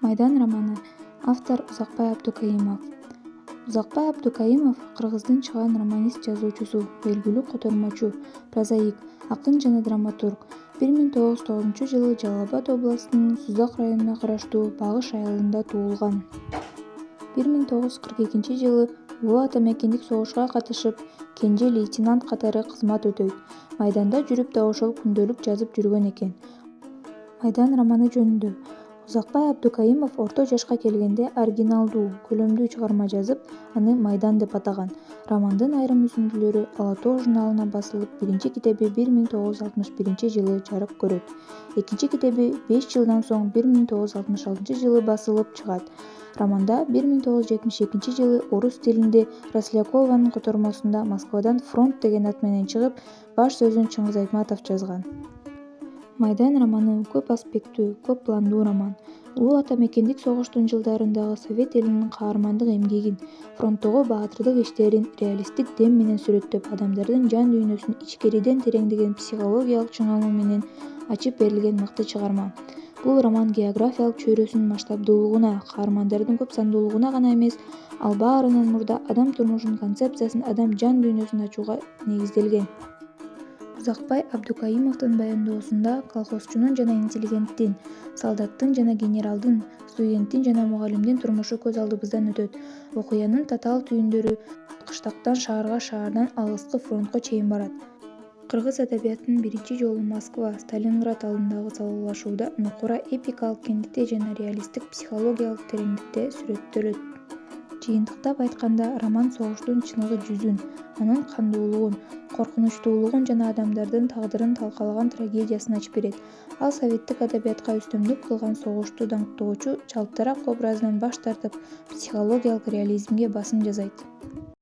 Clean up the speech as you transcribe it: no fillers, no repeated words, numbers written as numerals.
Майдан романы. Автор Узакбай Абдукаимов. Узакбай Абдукаимов кыргыздын чыган романист, жазуучусу, белгилүү котормочу, прозаик, акын жана драматург. 1909-жылы Жалал Абад областынын Сузак районуна караштуу Багыш айылында туулган. 1942-жылы Улуу Ата Мекендик согушка катышып, кенже лейтенант катары кызмат өтөйт. Майданда жүрүп да ошол күндөлүк жазып жүргөн экен. Майдан романы жөнүндө. Узакбай Абдукаимов орто жашка келгенде оригиналдуу, көлөмдүү чыгарма жазып, аны Майдан деп атаган. Романдын айрым үзүндүлөрү Ала тоо журналына басылып, биринчи китеби 1961-жылы жарык көрөт. Экинчи китеби 5 жылдан соң 1966-жылы басылып чыгат. Романда 1972-жылы орус тилинде Рослякованын котормосунда Москвадан фронт деген ат менен чыгып, баш сөзүн Чыңгыз Айтматов жазган. Майдан романы көп аспектүү, көп пландуу роман. Улуу Ата Мекендик согуштун жылдарындагы Совет элинин каармандык эмгегин, фронттогу баатырдык иштерин реалисттик дем менен сүрөттөп, адамдардын жан дүйнөсүн ичкериден тереңдеген психологиялык чыңалуу менен ачып берилген мыкты чыгарма. Бул роман географиялык чөйрөсүнүн масштабдуулугуна, каармандардын көп сандуулугуна гана эмес, ал баарынан мурда адам турмушунун концепциясын, адам жан дүйнөсүн ачууга негизделген. Узакбай Абдукаимовдун баяндоосунда колхозчунун жана интеллигенттин, солдаттын жана генералдын, студенттин жана мугалимдин турмушу көз алдыбыздан өтөт. Окуянын татаал түйүндөрү кыштактан шаарга, шаардан алыскы фронтко чейин барат. Кыргыз адабиятынын биринчи жолу Москва, Сталинград алдындагы салгылашууда нукура эпикалык кеңдикте жана реалисттик психологиялык тереңдикте сүрөттөлөт. Жыйынтыктап айтканда, роман согуштун чыныгы жүзүн, анын кандуулугун, коркунучтуулугун жана адамдардын тагдырын талкалаган трагедиясын ачып берет. Ал советтик адабиятка үстөмдүк кылган согушту даңктоочу чалптарак образынан баш тартып, психологиялык реализмге басым жасайт.